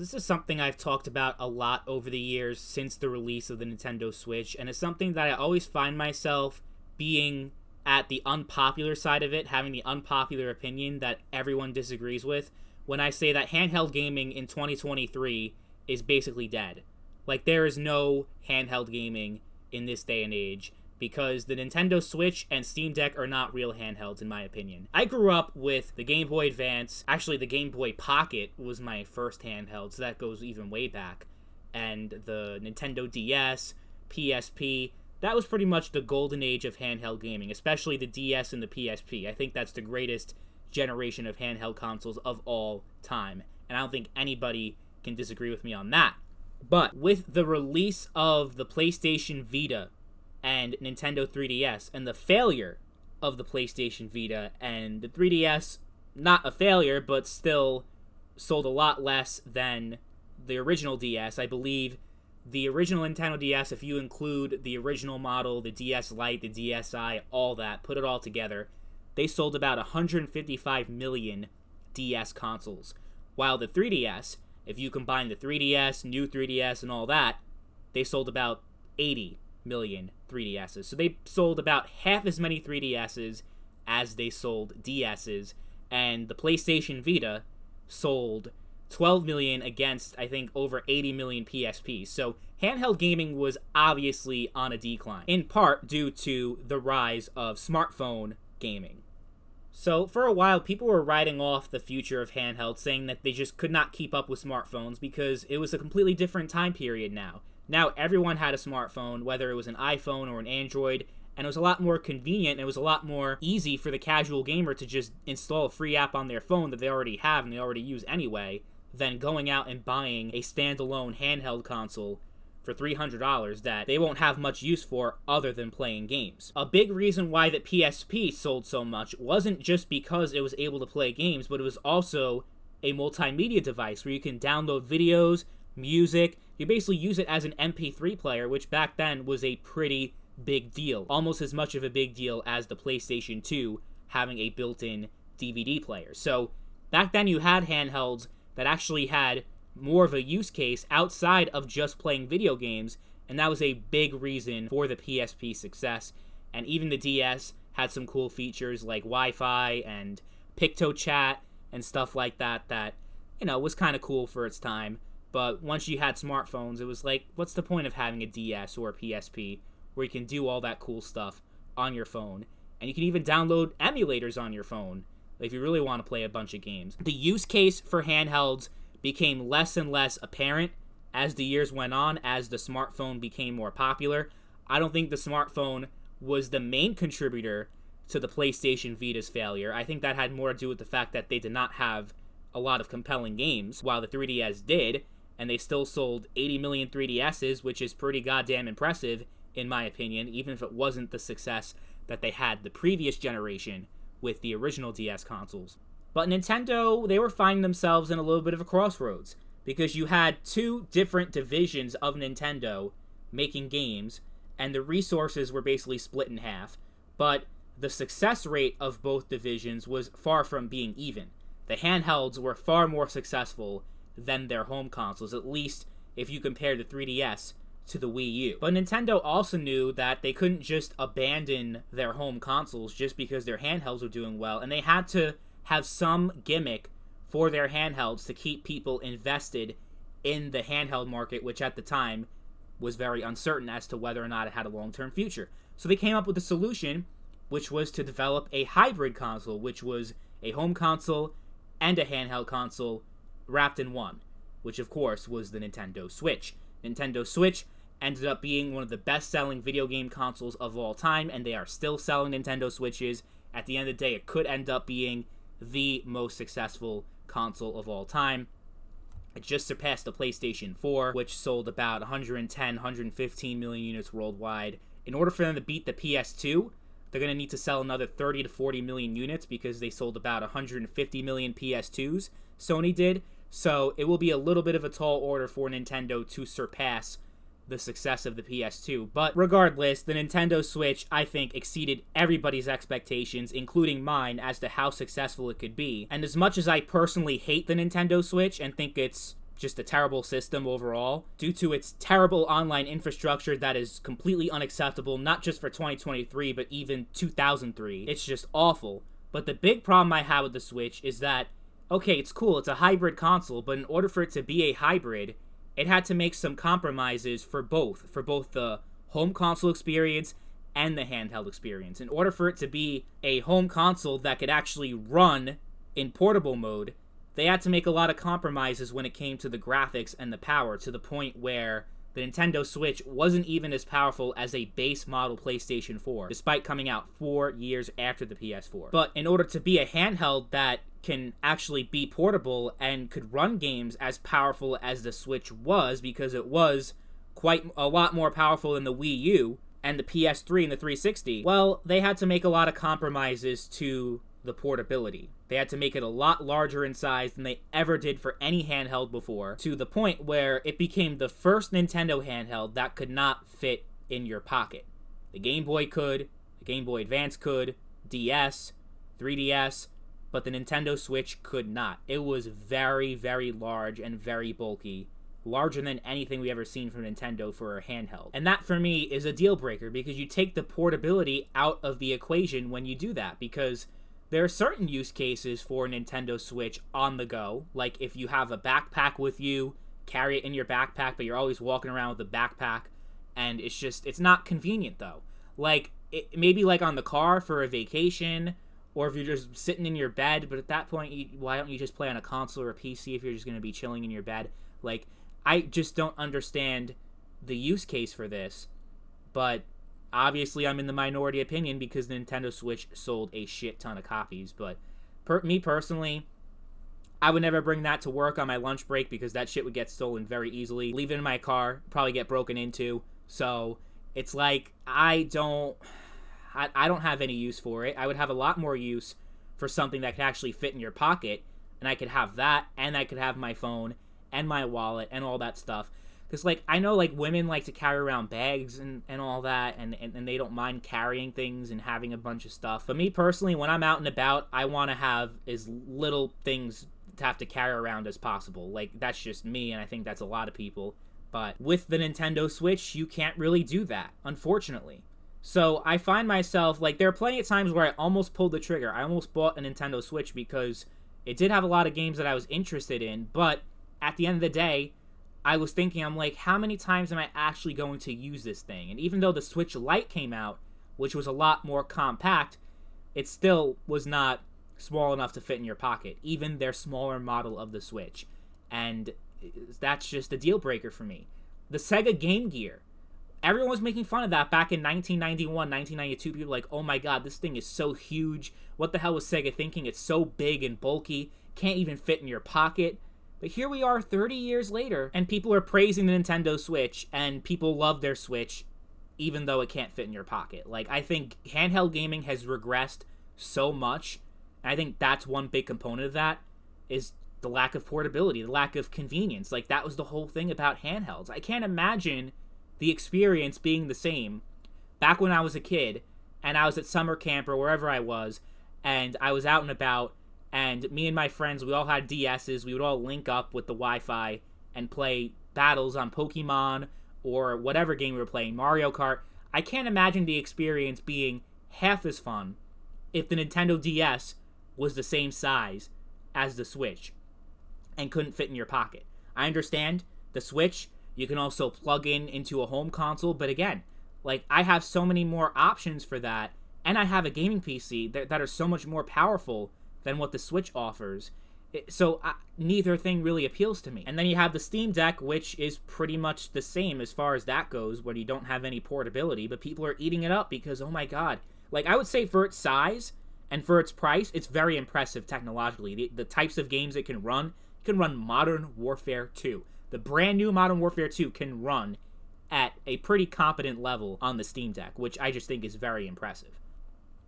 This is something I've talked about a lot over the years since the release of the Nintendo Switch, and it's something that I always find myself being at the unpopular side of it, having the unpopular opinion that everyone disagrees with, when I say that handheld gaming in 2023 is basically dead. Like, there is no handheld gaming in this day and age, because the Nintendo Switch and Steam Deck are not real handhelds, in my opinion. I grew up with the Game Boy Advance. Actually, the Game Boy Pocket was my first handheld, so that goes even way back. And the Nintendo DS, PSP, that was pretty much the golden age of handheld gaming, especially the DS and the PSP. I think that's the greatest generation of handheld consoles of all time, and I don't think anybody can disagree with me on that. But with the release of the PlayStation Vita and Nintendo 3DS, and the failure of the PlayStation Vita and the 3DS, not a failure, but still sold a lot less than the original DS. I believe the original Nintendo DS, if you include the original model, the DS Lite, the DSi, all that, put it all together, they sold about 155 million DS consoles. While the 3DS, if you combine the 3DS, new 3DS, and all that, they sold about 80 million 3DSs. So they sold about half as many 3DSs as they sold DSs, and the PlayStation Vita sold 12 million against, I think, over 80 million PSPs. So handheld gaming was obviously on a decline, in part due to the rise of smartphone gaming. So for a while, people were writing off the future of handhelds, saying that they just could not keep up with smartphones because it was a completely different time period now. Now everyone had a smartphone, whether it was an iPhone or an Android, and it was a lot more convenient, and it was a lot more easy for the casual gamer to just install a free app on their phone that they already have and they already use anyway, than going out and buying a standalone handheld console for $300 that they won't have much use for other than playing games. A big reason why the PSP sold so much wasn't just because it was able to play games, but it was also a multimedia device where you can download videos, music. You basically use it as an MP3 player, which back then was a pretty big deal. Almost as much of a big deal as the PlayStation 2 having a built-in DVD player. So back then you had handhelds that actually had more of a use case outside of just playing video games, and that was a big reason for the PSP success. And even the DS had some cool features like Wi-Fi and PictoChat and stuff like that was kind of cool for its time. But once you had smartphones, it was like, what's the point of having a DS or a PSP where you can do all that cool stuff on your phone? And you can even download emulators on your phone if you really want to play a bunch of games. The use case for handhelds became less and less apparent as the years went on, as the smartphone became more popular. I don't think the smartphone was the main contributor to the PlayStation Vita's failure. I think that had more to do with the fact that they did not have a lot of compelling games, while the 3DS did, and they still sold 80 million 3DSs, which is pretty goddamn impressive, in my opinion, even if it wasn't the success that they had the previous generation with the original DS consoles. But Nintendo, they were finding themselves in a little bit of a crossroads, because you had two different divisions of Nintendo making games, and the resources were basically split in half, but the success rate of both divisions was far from being even. The handhelds were far more successful than their home consoles, at least if you compare the 3DS to the Wii U. But Nintendo also knew that they couldn't just abandon their home consoles just because their handhelds were doing well, and they had to have some gimmick for their handhelds to keep people invested in the handheld market, which at the time was very uncertain as to whether or not it had a long-term future. So they came up with a solution, which was to develop a hybrid console, which was a home console and a handheld console wrapped in one, which of course was the Nintendo Switch. Nintendo Switch ended up being one of the best-selling video game consoles of all time, and they are still selling Nintendo Switches. At the end of the day, it could end up being the most successful console of all time. It just surpassed the PlayStation 4, which sold about 110, 115 million units worldwide. In order for them to beat the PS2, they're going to need to sell another 30 to 40 million units because they sold about 150 million PS2s, Sony did. So it will be a little bit of a tall order for Nintendo to surpass the success of the PS2. But regardless, the Nintendo Switch, I think, exceeded everybody's expectations, including mine, as to how successful it could be. And as much as I personally hate the Nintendo Switch and think it's just a terrible system overall due to its terrible online infrastructure that is completely unacceptable, not just for 2023, but even 2003. It's just awful. But the big problem I have with the Switch is that, okay, it's cool, it's a hybrid console, but in order for it to be a hybrid, it had to make some compromises for both the home console experience and the handheld experience. In order for it to be a home console that could actually run in portable mode, they had to make a lot of compromises when it came to the graphics and the power, to the point where the Nintendo Switch wasn't even as powerful as a base model PlayStation 4, despite coming out 4 years after the PS4. But in order to be a handheld that can actually be portable and could run games as powerful as the Switch was, because it was quite a lot more powerful than the Wii U and the PS3 and the 360, well, they had to make a lot of compromises to the portability. They had to make it a lot larger in size than they ever did for any handheld before, to the point where it became the first Nintendo handheld that could not fit in your pocket. The Game Boy could, the Game Boy Advance could, DS, 3DS, but the Nintendo Switch could not. It was very, very large and very bulky, larger than anything we ever seen from Nintendo for a handheld. And that, for me, is a deal breaker, because you take the portability out of the equation when you do that, because there are certain use cases for Nintendo Switch on the go, like if you have a backpack with you, carry it in your backpack, but you're always walking around with a backpack, and it's not convenient, though. Like, maybe like on the car for a vacation, or if you're just sitting in your bed, but at that point, why don't you just play on a console or a PC if you're just going to be chilling in your bed? Like, I just don't understand the use case for this, but obviously I'm in the minority opinion because the Nintendo Switch sold a shit ton of copies. But me personally, I would never bring that to work on my lunch break, because that shit would get stolen very easily. Leave it in my car, probably get broken into. So it's like, I don't have any use for it. I would have a lot more use for something that could actually fit in your pocket, and I could have that, and I could have my phone and my wallet and all that stuff. Because, like, I know, like, women like to carry around bags and all that, and they don't mind carrying things and having a bunch of stuff. But me, personally, when I'm out and about, I want to have as little things to have to carry around as possible. Like, that's just me, and I think that's a lot of people. But with the Nintendo Switch, you can't really do that, unfortunately. So I find myself, like, there are plenty of times where I almost pulled the trigger. I almost bought a Nintendo Switch because it did have a lot of games that I was interested in, but at the end of the day, I was thinking, I'm like, how many times am I actually going to use this thing? And even though the Switch Lite came out, which was a lot more compact, it still was not small enough to fit in your pocket, even their smaller model of the Switch. And that's just a deal breaker for me. The Sega Game Gear, everyone was making fun of that back in 1991, 1992. People were like, oh my god, this thing is so huge. What the hell was Sega thinking? It's so big and bulky, can't even fit in your pocket. But here we are 30 years later, and people are praising the Nintendo Switch, and people love their Switch, even though it can't fit in your pocket. Like, I think handheld gaming has regressed so much, and I think that's one big component of that, is the lack of portability, the lack of convenience. Like, that was the whole thing about handhelds. I can't imagine the experience being the same back when I was a kid, and I was at summer camp or wherever I was, and I was out and about, and me and my friends, we all had DSs. We would all link up with the Wi-Fi and play battles on Pokemon or whatever game we were playing, Mario Kart. I can't imagine the experience being half as fun if the Nintendo DS was the same size as the Switch and couldn't fit in your pocket. I understand the Switch, you can also plug into a home console, but again, like, I have so many more options for that, and I have a gaming PC that are so much more powerful than what the Switch offers. So neither thing really appeals to me. And then you have the Steam Deck, which is pretty much the same as far as that goes, where you don't have any portability, but people are eating it up because, oh my god. Like, I would say for its size and for its price, it's very impressive technologically. The types of games it can run Modern Warfare 2. The brand new Modern Warfare 2 can run at a pretty competent level on the Steam Deck, which I just think is very impressive.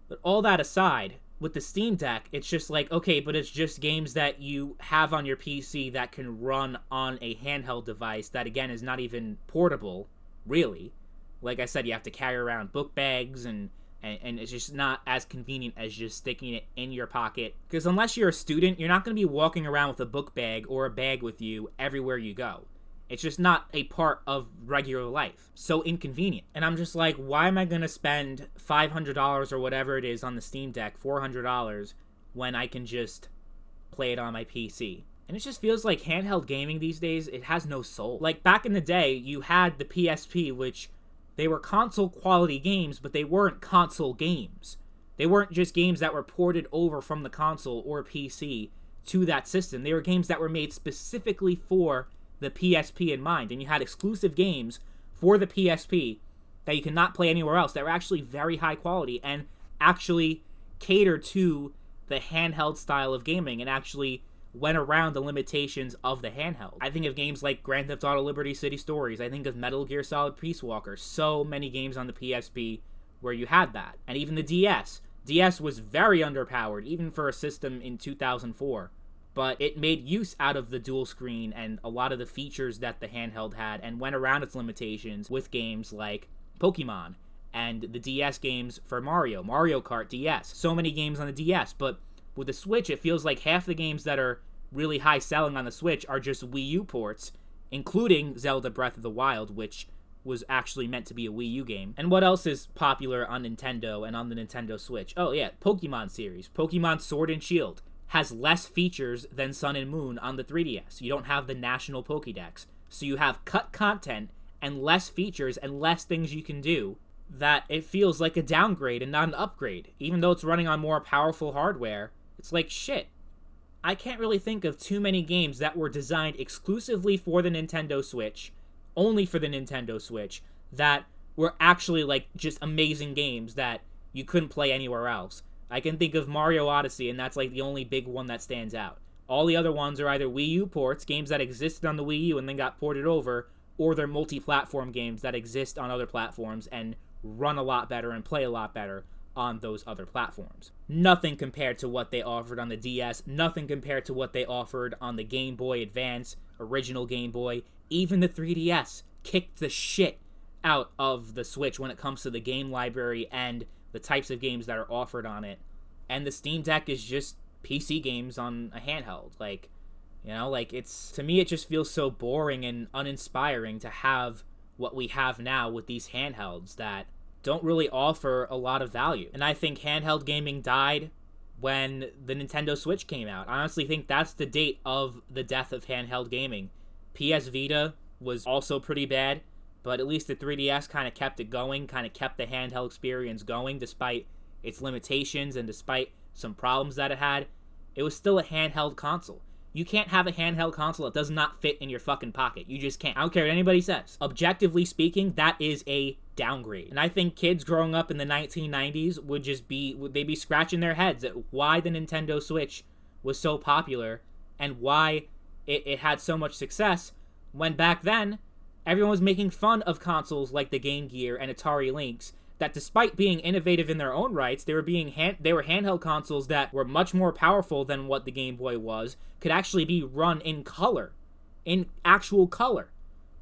But all that aside, with the Steam Deck, it's just like, okay, but it's just games that you have on your PC that can run on a handheld device that, again, is not even portable, really. Like I said, you have to carry around book bags and And it's just not as convenient as just sticking it in your pocket. Because unless you're a student, you're not going to be walking around with a book bag or a bag with you everywhere you go. It's just not a part of regular life. So inconvenient. And I'm just like, why am I going to spend $500 or whatever it is on the Steam Deck, $400, when I can just play it on my PC? And it just feels like handheld gaming these days, it has no soul. Like, back in the day, you had the PSP, which they were console quality games, but they weren't console games. They weren't just games that were ported over from the console or PC to that system. They were games that were made specifically for the PSP in mind. And you had exclusive games for the PSP that you could not play anywhere else that were actually very high quality and actually catered to the handheld style of gaming and actually went around the limitations of the handheld. I think of games like Grand Theft Auto Liberty City Stories. I think of Metal Gear Solid Peace Walker. So many games on the PSP where you had that. And even the DS. DS was very underpowered, even for a system in 2004. But it made use out of the dual screen and a lot of the features that the handheld had and went around its limitations with games like Pokemon and the DS games for Mario Kart DS. So many games on the DS, but with the Switch, it feels like half the games that are really high selling on the Switch are just Wii U ports, including Zelda Breath of the Wild, which was actually meant to be a Wii U game. And what else is popular on Nintendo and on the Nintendo Switch? Oh yeah, Pokemon series. Pokemon Sword and Shield has less features than Sun and Moon on the 3DS. You don't have the National Pokédex. So you have cut content and less features and less things you can do that it feels like a downgrade and not an upgrade. Even though it's running on more powerful hardware, it's like, shit. I can't really think of too many games that were designed exclusively for the Nintendo Switch, only for the Nintendo Switch, that were actually like just amazing games that you couldn't play anywhere else. I can think of Mario Odyssey, and that's like the only big one that stands out. All the other ones are either Wii U ports, games that existed on the Wii U and then got ported over, or they're multi-platform games that exist on other platforms and run a lot better and play a lot better on those other platforms. Nothing compared to what they offered on the DS, nothing compared to what they offered on the Game Boy Advance, original Game Boy. Even the 3DS kicked the shit out of the Switch when it comes to the game library and the types of games that are offered on it. And the Steam Deck is just PC games on a handheld. Like, you know, like, it's, to me, it just feels so boring and uninspiring to have what we have now with these handhelds that don't really offer a lot of value. And I think handheld gaming died when the Nintendo Switch came out. I honestly think that's the date of the death of handheld gaming. PS Vita was also pretty bad, but at least the 3DS kind of kept it going, kind of kept the handheld experience going despite its limitations and despite some problems that it had. It was still a handheld console. You can't have a handheld console that does not fit in your fucking pocket. You just can't. I don't care what anybody says. Objectively speaking, that is a downgrade. And I think kids growing up in the 1990s would be scratching their heads at why the Nintendo Switch was so popular and why it had so much success when back then everyone was making fun of consoles like the Game Gear and Atari Lynx that, despite being innovative in their own rights, they were handheld consoles that were much more powerful than what the Game Boy was, could actually be run in color, in actual color,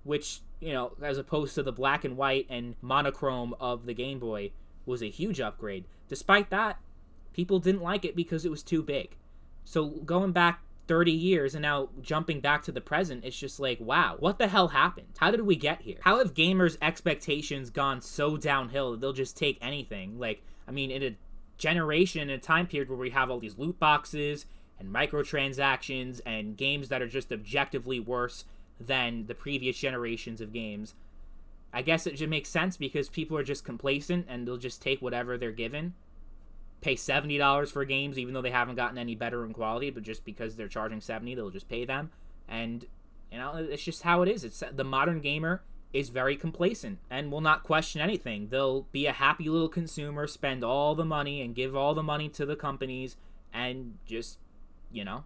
which, you know, as opposed to the black and white and monochrome of the Game Boy, was a huge upgrade. Despite that, people didn't like it because it was too big. So going back 30 years and now jumping back to the present, it's just like, wow, what the hell happened? How did we get here? How have gamers' expectations gone so downhill that they'll just take anything? Like, I mean, in a generation, in a time period where we have all these loot boxes and microtransactions and games that are just objectively worse than the previous generations of games, I guess it just makes sense because people are just complacent and they'll just take whatever they're given. Pay $70 for games even though they haven't gotten any better in quality, but just because they're charging $70, they'll just pay them. And, you know, it's just how it is. It's the modern gamer is very complacent and will not question anything. They'll be a happy little consumer, spend all the money and give all the money to the companies and just, you know,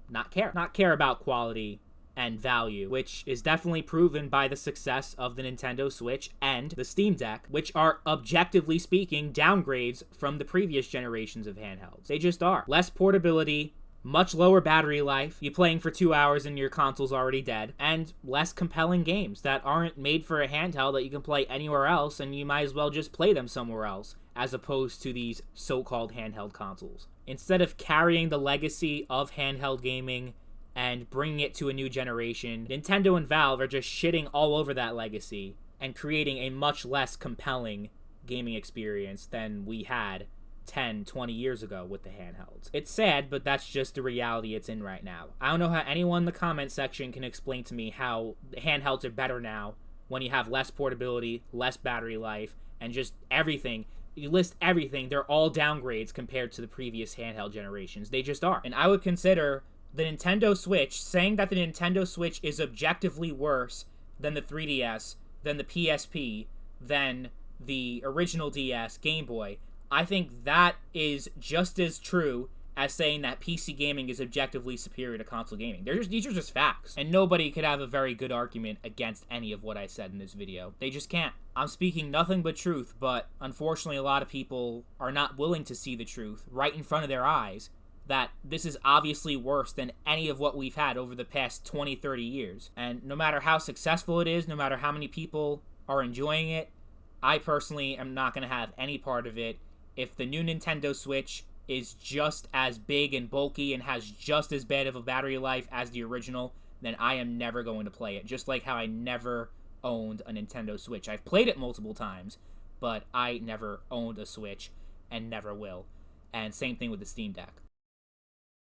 not care about quality and value, which is definitely proven by the success of the Nintendo Switch and the Steam Deck, which are, objectively speaking, downgrades from the previous generations of handhelds. They just are. Less portability, much lower battery life, you playing for 2 hours and your console's already dead, and less compelling games that aren't made for a handheld that you can play anywhere else, and you might as well just play them somewhere else, as opposed to these so-called handheld consoles. Instead of carrying the legacy of handheld gaming and bringing it to a new generation, Nintendo and Valve are just shitting all over that legacy and creating a much less compelling gaming experience than we had 10, 20 years ago with the handhelds. It's sad, but that's just the reality it's in right now. I don't know how anyone in the comment section can explain to me how the handhelds are better now when you have less portability, less battery life, and just everything. You list everything, they're all downgrades compared to the previous handheld generations. They just are. And I would consider the Nintendo Switch, saying that the Nintendo Switch is objectively worse than the 3DS, than the PSP, than the original DS, Game Boy, I think that is just as true as saying that PC gaming is objectively superior to console gaming. These are just facts. And nobody could have a very good argument against any of what I said in this video. They just can't. I'm speaking nothing but truth, but unfortunately a lot of people are not willing to see the truth right in front of their eyes, that this is obviously worse than any of what we've had over the past 20, 30 years. And no matter how successful it is, no matter how many people are enjoying it, I personally am not going to have any part of it. If the new Nintendo Switch is just as big and bulky and has just as bad of a battery life as the original, then I am never going to play it. Just like how I never owned a Nintendo Switch. I've played it multiple times, but I never owned a Switch and never will. And same thing with the Steam Deck.